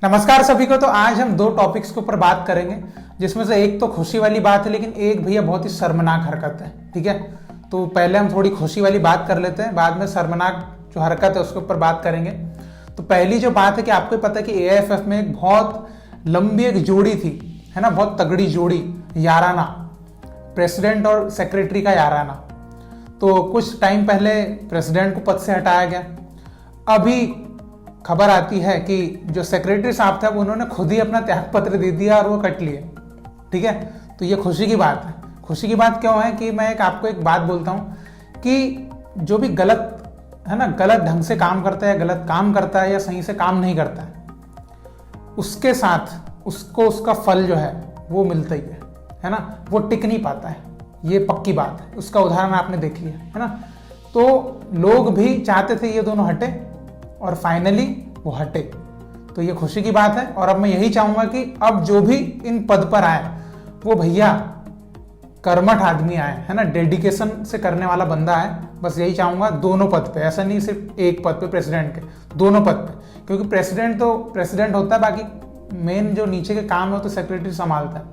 नमस्कार सभी को। तो आज हम दो टॉपिक्स के ऊपर बात करेंगे, जिसमें से एक तो खुशी वाली बात है, लेकिन एक भैया बहुत ही शर्मनाक हरकत है। ठीक है, तो पहले हम थोड़ी खुशी वाली बात कर लेते हैं, बाद में शर्मनाक जो हरकत है उसके ऊपर बात करेंगे। तो पहली जो बात है कि आपको पता है कि एआईएफएफ में एक बहुत लंबी एक जोड़ी थी, है ना, बहुत तगड़ी जोड़ी, याराना, प्रेसिडेंट और सेक्रेटरी का याराना। तो कुछ टाइम पहले प्रेसिडेंट को पद से हटाया गया। अभी खबर आती है कि जो सेक्रेटरी साहब थे उन्होंने खुद ही अपना त्यागपत्र दे दिया और वो कट लिए। ठीक है, तो ये खुशी की बात है। खुशी की बात क्यों है कि मैं आपको एक बात बोलता हूँ कि जो भी गलत है ना, गलत ढंग से काम करता है, गलत काम करता है या सही से काम नहीं करता है, उसके साथ उसको उसका फल जो है वो मिलता ही है ना, वो टिक नहीं पाता है। ये पक्की बात है, उसका उदाहरण आपने देख लिया है ना। तो लोग भी चाहते थे ये दोनों हटे और फाइनली वो हटे, तो ये खुशी की बात है। और अब मैं यही चाहूंगा कि अब जो भी इन पद पर आए वो भैया कर्मठ आदमी आए, है ना, डेडिकेशन से करने वाला बंदा आए। बस यही चाहूंगा दोनों पद पे, ऐसा नहीं सिर्फ एक पद पे प्रेसिडेंट के, दोनों पद पे, क्योंकि प्रेसिडेंट तो प्रेसिडेंट होता है, बाकी मेन जो नीचे के काम है तो सेक्रेटरी संभालता है।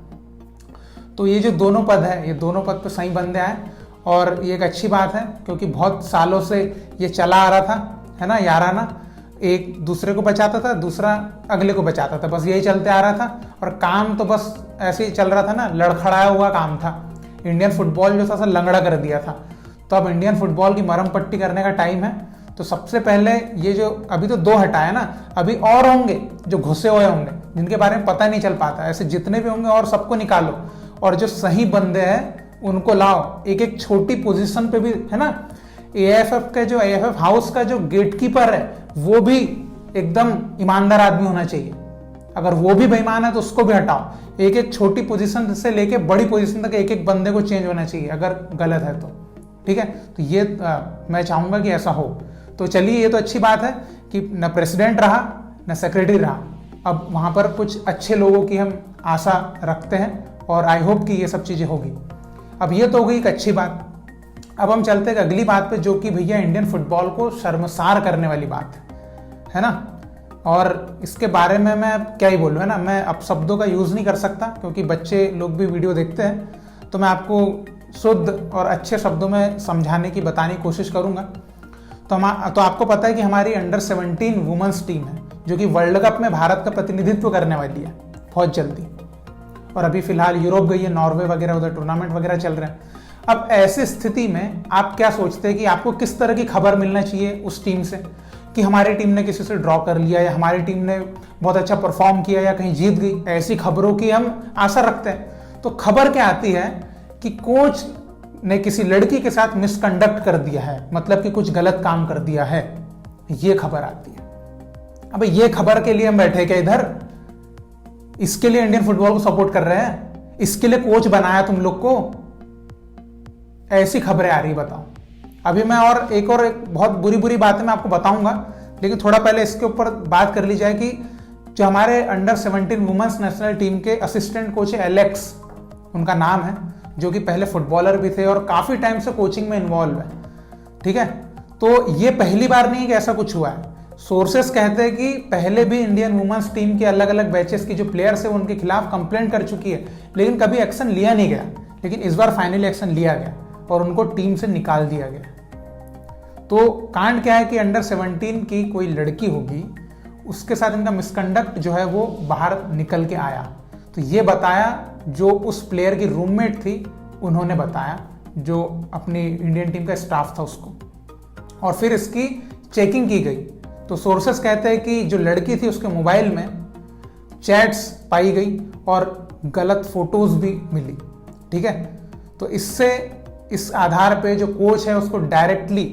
तो ये जो दोनों पद है, ये दोनों पद पे सही बंदे आए और ये एक अच्छी बात है, क्योंकि बहुत सालों से ये चला आ रहा था, है ना, याराना, एक दूसरे को बचाता था, दूसरा अगले को बचाता था, बस यही चलते आ रहा था। और काम तो बस ऐसे ही चल रहा था ना, लड़खड़ाया हुआ काम था। इंडियन फुटबॉल जो था लंगड़ा कर दिया था। तो अब इंडियन फुटबॉल की मरहम पट्टी करने का टाइम है। तो सबसे पहले ये जो अभी तो दो हटाए ना, अभी और होंगे जो घुसे हुए होंगे, जिनके बारे में पता नहीं चल पाता, ऐसे जितने भी होंगे और सबको निकालो और जो सही बंदे हैं उनको लाओ। एक एक छोटी पोजीशन पे भी, है ना, एआईएफएफ के जो एआईएफएफ हाउस का जो गेटकीपर है वो भी एकदम ईमानदार आदमी होना चाहिए। अगर वो भी बेईमान है तो उसको भी हटाओ। एक एक छोटी पोजीशन से लेके बड़ी पोजीशन तक एक एक बंदे को चेंज होना चाहिए अगर गलत है तो। ठीक है, तो ये मैं चाहूंगा कि ऐसा हो। तो चलिए, ये तो अच्छी बात है कि न प्रेसिडेंट रहा न सेक्रेटरी रहा। अब वहां पर कुछ अच्छे लोगों की हम आशा रखते हैं और आई होप कि ये सब चीजें होगी। अब ये तो हो गई एक अच्छी बात। अब हम चलते हैं अगली बात पे, जो कि भैया इंडियन फुटबॉल को शर्मसार करने वाली बात है ना। और इसके बारे में मैं क्या ही बोलूँ, है ना, मैं अब शब्दों का यूज़ नहीं कर सकता क्योंकि बच्चे लोग भी वीडियो देखते हैं। तो मैं आपको शुद्ध और अच्छे शब्दों में समझाने की, बताने की कोशिश करूँगा। तो आपको पता है कि हमारी अंडर 17 वुमेंस टीम है जो कि वर्ल्ड कप में भारत का प्रतिनिधित्व करने वाली है बहुत जल्दी। और अभी फिलहाल यूरोप गई है, नॉर्वे वगैरह, उधर टूर्नामेंट वगैरह चल रहे हैं। अब ऐसी स्थिति में आप क्या सोचते हैं कि आपको किस तरह की खबर मिलना चाहिए उस टीम से कि हमारी टीम ने किसी से ड्रॉ कर लिया या हमारी टीम ने बहुत अच्छा परफॉर्म किया या कहीं जीत गई, ऐसी खबरों की हम आशा रखते हैं। तो खबर क्या आती है कि कोच ने किसी लड़की के साथ मिसकंडक्ट कर दिया है, मतलब कि कुछ गलत काम कर दिया है, ये खबर आती है। अब ये खबर के लिए हम बैठे क्या इधर? इसके लिए इंडियन फुटबॉल को सपोर्ट कर रहे हैं? इसके लिए कोच बनाया तुम लोग को? ऐसी खबरें आ रही, बताओ। अभी मैं और एक बहुत बुरी बातें मैं आपको बताऊंगा, लेकिन थोड़ा पहले इसके ऊपर बात कर ली जाए कि जो हमारे अंडर 17 वुमेन्स नेशनल टीम के असिस्टेंट कोच है एलेक्स, उनका नाम है, जो कि पहले फुटबॉलर भी थे और काफी टाइम से कोचिंग में इन्वॉल्व है। ठीक है, तो ये पहली बार नहीं है कि ऐसा कुछ हुआ है। सोर्सेस कहते हैं कि पहले भी इंडियन वुमेन्स टीम के अलग अलग बैचेस की जो प्लेयर्स है उनके खिलाफ कंप्लेंट कर चुकी है, लेकिन कभी एक्शन लिया नहीं गया। लेकिन इस बार फाइनली एक्शन लिया गया और उनको टीम से निकाल दिया गया। तो कांड क्या है कि अंडर 17 की कोई लड़की होगी, उसके साथ इनका मिसकंडक्ट जो है वो बाहर निकल के आया। तो ये बताया जो उस प्लेयर की रूममेट थी, उन्होंने बताया, जो अपनी इंडियन टीम का स्टाफ था उसको, और फिर इसकी चेकिंग की गई। तो सोर्सेस कहते हैं कि जो लड़की थी उसके मोबाइल में चैट्स पाई गई और गलत फोटोज भी मिली। ठीक है, तो इस आधार पे जो कोच है उसको डायरेक्टली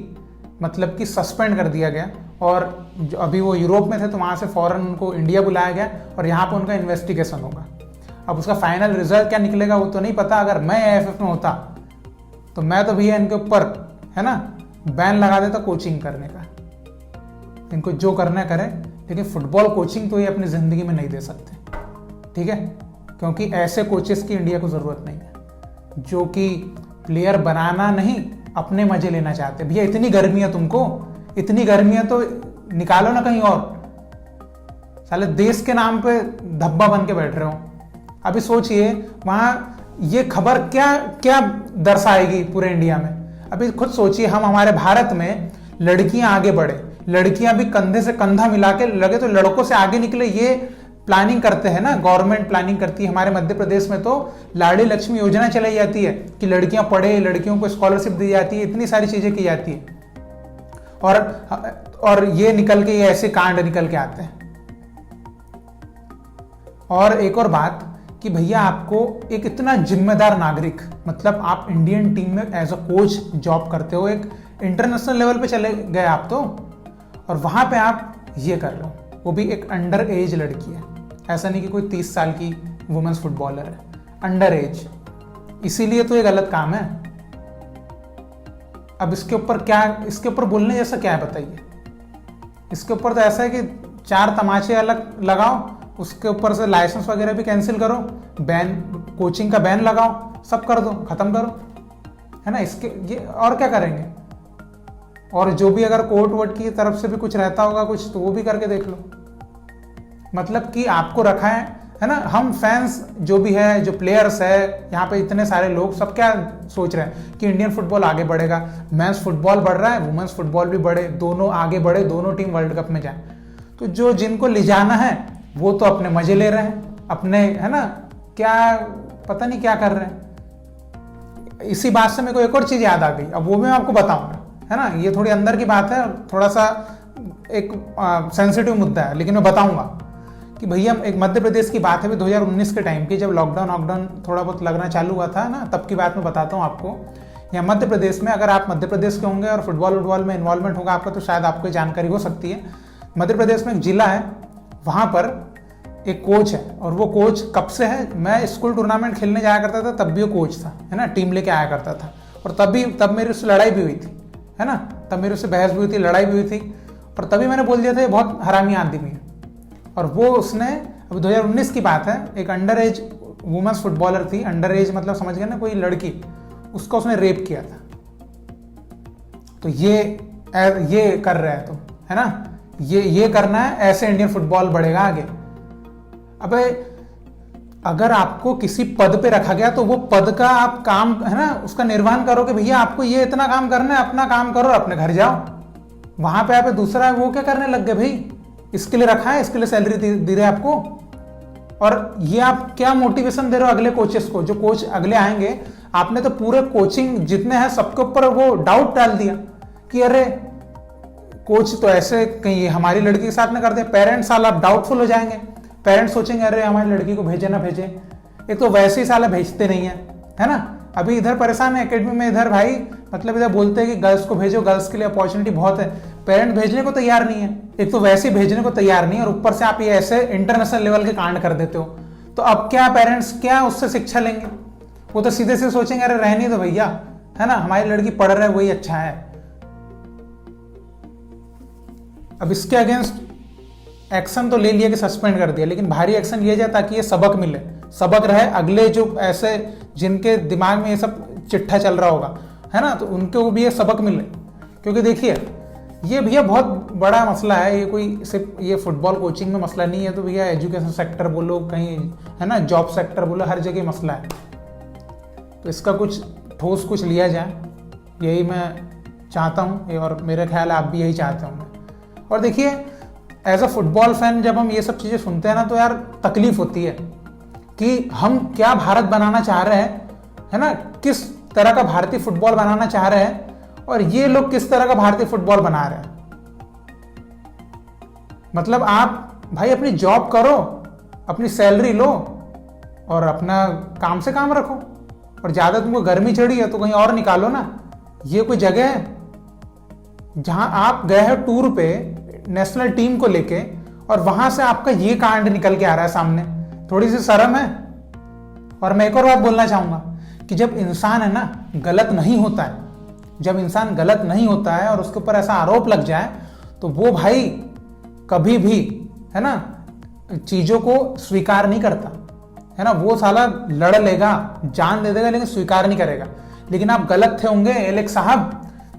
मतलब कि सस्पेंड कर दिया गया। और जो अभी वो यूरोप में थे तो वहाँ से फौरन उनको इंडिया बुलाया गया और यहाँ पे उनका इन्वेस्टिगेशन होगा। अब उसका फाइनल रिजल्ट क्या निकलेगा वो तो नहीं पता। अगर मैं एएफएफ में होता तो मैं तो भैया इनके ऊपर, है ना, बैन लगा देता कोचिंग करने का। इनको जो करना करे, लेकिन फुटबॉल कोचिंग तो ये अपनी ज़िंदगी में नहीं दे सकते। ठीक है, क्योंकि ऐसे कोचेस की इंडिया को ज़रूरत नहीं है जो कि प्लेयर बनाना नहीं, अपने मजे लेना चाहते। भैया इतनी गर्मी है तुमको, इतनी गर्मी है तो निकालो ना कहीं और, साले देश के नाम पे धब्बा बन के बैठ रहे हो। अभी सोचिए वहां ये खबर क्या क्या दर्शाएगी पूरे इंडिया में। अभी खुद सोचिए, हम हमारे भारत में लड़कियां आगे बढ़े, लड़कियां भी कंधे से कंधा मिला के लगे तो लड़कों से आगे निकले, ये प्लानिंग करते हैं ना, गवर्नमेंट प्लानिंग करती है। हमारे मध्य प्रदेश में तो लाड़ली लक्ष्मी योजना चलाई जाती है कि लड़कियां पढ़े, लड़कियों को स्कॉलरशिप दी जाती है, इतनी सारी चीजें की जाती है। और ये निकल के ये ऐसे कांड निकल के आते हैं। और एक और बात कि भैया आपको एक इतना जिम्मेदार नागरिक, मतलब आप इंडियन टीम में एज अ कोच जॉब करते हो, एक इंटरनेशनल लेवल पे चले गए आप तो, और वहां पे आप ये कर रहे हो, वो भी एक अंडर एज लड़की है। ऐसा नहीं कि कोई 30 साल की वुमेन्स फुटबॉलर है, अंडर एज। इसीलिए तो ये गलत काम है। अब इसके ऊपर बोलने जैसा क्या है बताइए। इसके ऊपर तो ऐसा है कि 4 तमाचे अलग लगाओ, उसके ऊपर से लाइसेंस वगैरह भी कैंसिल करो, बैन, कोचिंग का बैन लगाओ, सब कर दो, खत्म करो, है ना। इसके ये और क्या करेंगे। और जो भी अगर कोर्ट वोट की तरफ से भी कुछ रहता होगा कुछ, तो वो भी करके देख लो। मतलब कि आपको रखा है ना। हम फैंस जो भी है, जो प्लेयर्स है यहाँ पे, इतने सारे लोग सब क्या सोच रहे हैं कि इंडियन फुटबॉल आगे बढ़ेगा, मेंस फुटबॉल बढ़ रहा है, वुमेन्स फुटबॉल भी बढ़े, दोनों आगे बढ़े, दोनों टीम वर्ल्ड कप में जाए। तो जो जिनको ले जाना है वो तो अपने मजे ले रहे हैं अपने, है ना, क्या पता नहीं क्या कर रहे हैं। इसी बात से मेरे को एक और चीज याद आ गई, अब वो मैं आपको बताऊंगा, है ना। ये थोड़ी अंदर की बात है, थोड़ा सा एक सेंसिटिव मुद्दा है, लेकिन मैं बताऊंगा कि भैया एक मध्य प्रदेश की बात है 2019 के टाइम की, जब लॉकडाउन थोड़ा बहुत लगना चालू हुआ था ना, तब की बात मैं बताता हूँ आपको। यहाँ मध्य प्रदेश में, अगर आप मध्य प्रदेश के होंगे और फुटबॉल में इन्वॉल्वमेंट होगा आपका, तो शायद आपको जानकारी हो सकती है। मध्य प्रदेश में एक जिला है, वहाँ पर एक कोच है, और वो कोच कब से है, मैं स्कूल टूर्नामेंट खेलने जाया करता था, तब भी वो कोच था, है ना, टीम लेके आया करता था। और तब मेरी उससे लड़ाई भी हुई थी, है ना, तब मेरे उससे बहस भी हुई थी, लड़ाई भी हुई थी, और तभी मैंने बोल दिया था ये बहुत हरामी आदमी है। और वो उसने, अभी 2019 की बात है, एक अंडर एज वुमेन्स फुटबॉलर थी, अंडर एज मतलब समझ गए ना, कोई लड़की, उसको उसने रेप किया था। तो ये कर रहे हैं तुम, है ना, ये करना है, ऐसे इंडियन फुटबॉल बढ़ेगा आगे। अबे अगर आपको किसी पद पे रखा गया तो वो पद का आप काम, है ना, उसका निर्वहन करो कि भैया आपको ये इतना काम करना है, अपना काम करो, अपने घर जाओ। वहां पे आप दूसरा वो क्या करने लग गए भाई, इसके लिए रखा है, इसके लिए सैलरी दे रहे आपको। और ये आप क्या मोटिवेशन दे रहे हो अगले कोचेस को, जो कोच अगले आएंगे। आपने तो पूरे कोचिंग जितने हैं सबके ऊपर वो डाउट डाल दिया कि अरे कोच तो ऐसे कहीं हमारी लड़की के साथ ना कर दे। पेरेंट्स साला डाउटफुल हो जाएंगे, पेरेंट्स सोचेंगे अरे हमारी लड़की को भेजे ना भेजे। एक तो वैसे ही साला भेजते नहीं है ना। अभी इधर परेशान है एकेडमी में, इधर भाई मतलब इधर बोलते हैं कि गर्ल्स को भेजो, गर्ल्स के लिए अपॉर्चुनिटी बहुत है, पेरेंट भेजने को तैयार नहीं है। एक तो वैसे ही भेजने को तैयार नहीं है, और ऊपर से आप ये ऐसे इंटरनेशनल लेवल के कांड कर देते हो, तो अब क्या पेरेंट्स क्या उससे शिक्षा लेंगे। वो तो सीधे से सोचेंगे अरे रहने दो भैया, है ना, हमारी लड़की पढ़ रहा है वही अच्छा है। अब इसके अगेंस्ट एक्शन तो ले लिया कि सस्पेंड कर दिया, लेकिन भारी एक्शन लिया जाए ताकि ये सबक मिले, सबक रहे अगले जो ऐसे जिनके दिमाग में ये सब चिट्ठा चल रहा होगा, है ना, तो उनको भी ये सबक मिले। क्योंकि देखिए ये भैया बहुत बड़ा मसला है, ये कोई सिर्फ ये फुटबॉल कोचिंग में मसला नहीं है, तो भैया एजुकेशन सेक्टर बोलो कहीं, है ना, जॉब सेक्टर बोलो, हर जगह मसला है। तो इसका कुछ ठोस कुछ लिया जाए, यही मैं चाहता हूँ, और मेरे ख्याल आप भी यही चाहते होंगे। और देखिए एज अ फुटबॉल फैन जब हम ये सब चीज़ें सुनते हैं ना, तो यार तकलीफ होती है कि हम क्या भारत बनाना चाह रहे हैं, है ना, किस तरह का भारतीय फुटबॉल बनाना चाह रहे हैं, और ये लोग किस तरह का भारतीय फुटबॉल बना रहे हैं। मतलब आप भाई अपनी जॉब करो, अपनी सैलरी लो, और अपना काम से काम रखो, और ज़्यादा तुमको गर्मी चढ़ी है तो कहीं और निकालो ना। ये कोई जगह है जहां आप गए हो टूर पे नेशनल टीम को लेके, और वहां से आपका ये कांड निकल के आ रहा है सामने, थोड़ी सी शर्म है। और मैं एक और बात बोलना चाहूंगा कि जब इंसान है ना गलत नहीं होता है, जब इंसान गलत नहीं होता है और उसके ऊपर ऐसा आरोप लग जाए, तो वो भाई कभी भी, है ना, चीजों को स्वीकार नहीं करता, है ना। वो साला लड़ लेगा, जान दे देगा, लेकिन स्वीकार नहीं करेगा। लेकिन आप गलत थे होंगे एलेक्स साहब,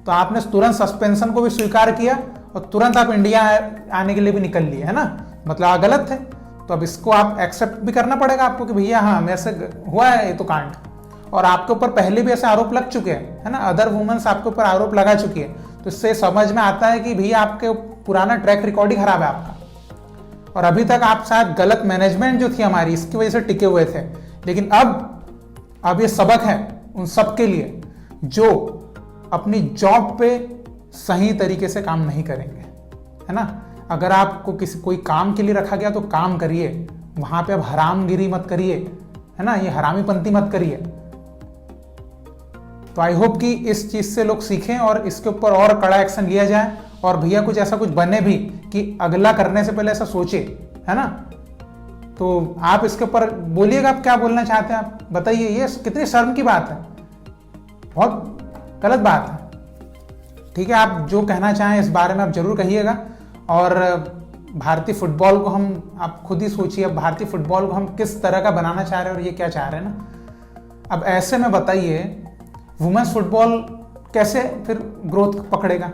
तो आपने तुरंत सस्पेंशन को भी स्वीकार किया, और तुरंत आप इंडिया आने के लिए भी निकल लिए, है ना। मतलब गलत थे। तो अब इसको आप एक्सेप्ट भी करना पड़ेगा आपको कि भैया हाँ मेरे से हुआ है ये तो कांड, और आपके ऊपर पहले भी ऐसे आरोप लग चुके हैं, है ना, अदर वुमेन्स आपके ऊपर आरोप लगा चुकी है। तो इससे समझ में आता है कि भैया आपके पुराना ट्रैक रिकॉर्ड ही खराब है आपका, और अभी तक आप शायद गलत मैनेजमेंट जो थी हमारी इसकी वजह से टिके हुए थे। लेकिन अब ये सबक है उन सब के लिए जो अपनी जॉब पे सही तरीके से काम नहीं करेंगे, है ना। अगर आपको कोई काम के लिए रखा गया तो काम करिए, वहां पे अब हरामगिरी मत करिए, है ना, ये हरामीपंती मत करिए। तो आई होप कि इस चीज से लोग सीखें और इसके ऊपर और कड़ा एक्शन लिया जाए, और भैया कुछ ऐसा कुछ बने भी कि अगला करने से पहले ऐसा सोचे, है ना। तो आप इसके ऊपर बोलिएगा, आप क्या बोलना चाहते हैं, आप बताइए। ये कितनी शर्म की बात है, बहुत गलत बात है। ठीक है, आप जो कहना चाहें इस बारे में आप जरूर कहिएगा। और भारतीय फुटबॉल को आप खुद ही सोचिए, अब भारतीय फुटबॉल को हम किस तरह का बनाना चाह रहे हैं और ये क्या चाह रहे हैं ना। अब ऐसे में बताइए वुमेन्स फुटबॉल कैसे फिर ग्रोथ पकड़ेगा,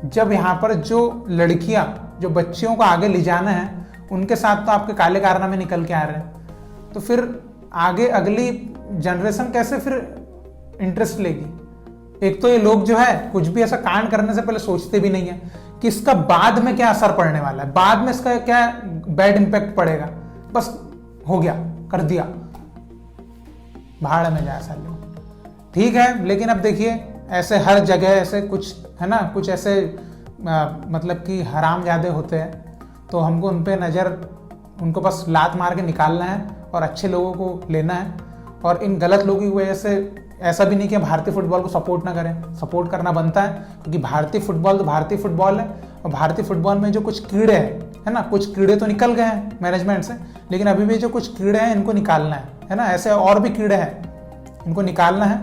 जब यहाँ पर जो लड़कियां जो बच्चियों को आगे ले जाना है उनके साथ तो आपके काले कारनामे निकल के आ रहे हैं। तो फिर आगे अगली जनरेशन कैसे फिर इंटरेस्ट लेगी। एक तो ये लोग जो है कुछ भी ऐसा कांड करने से पहले सोचते भी नहीं है कि इसका बाद में क्या असर पड़ने वाला है, बाद में इसका क्या बैड इंपैक्ट पड़ेगा। बस हो गया, कर दिया, भाड़ में जाए साले। ठीक है, लेकिन अब देखिए ऐसे हर जगह ऐसे कुछ, है ना, कुछ ऐसे मतलब कि हरामजादे होते हैं, तो हमको उन पे नज़र, उनको बस लात मार के निकालना है और अच्छे लोगों को लेना है। और इन गलत लोगों की वजह से ऐसा भी नहीं कि भारतीय फुटबॉल को सपोर्ट ना करें, सपोर्ट करना बनता है, क्योंकि भारतीय फुटबॉल तो भारतीय फुटबॉल है। और भारतीय फुटबॉल में जो कुछ कीड़े हैं, है ना, कुछ कीड़े तो निकल गए हैं मैनेजमेंट से, लेकिन अभी भी जो कुछ कीड़े हैं इनको निकालना है ना। ऐसे और भी कीड़े हैं, इनको निकालना है।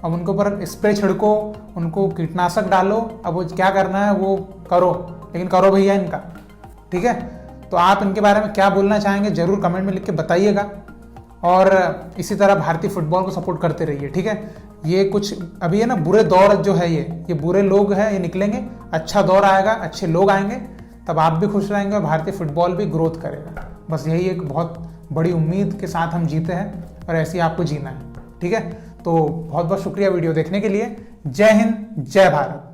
अब उनके ऊपर स्प्रे छिड़को, उनको कीटनाशक डालो, अब वो क्या करना है वो करो, लेकिन करो भैया इनका। ठीक है, तो आप इनके बारे में क्या बोलना चाहेंगे जरूर कमेंट में लिख के बताइएगा, और इसी तरह भारतीय फुटबॉल को सपोर्ट करते रहिए। ठीक है, ये कुछ अभी है ना बुरे दौर जो है, ये बुरे लोग हैं, ये निकलेंगे, अच्छा दौर आएगा, अच्छे लोग आएंगे, तब आप भी खुश रहेंगे और भारतीय फुटबॉल भी ग्रोथ करेगा। बस यही एक बहुत बड़ी उम्मीद के साथ हम जीते हैं और ऐसे ही आपको जीना है। ठीक है, तो बहुत बहुत शुक्रिया वीडियो देखने के लिए। जय हिंद, जय भारत।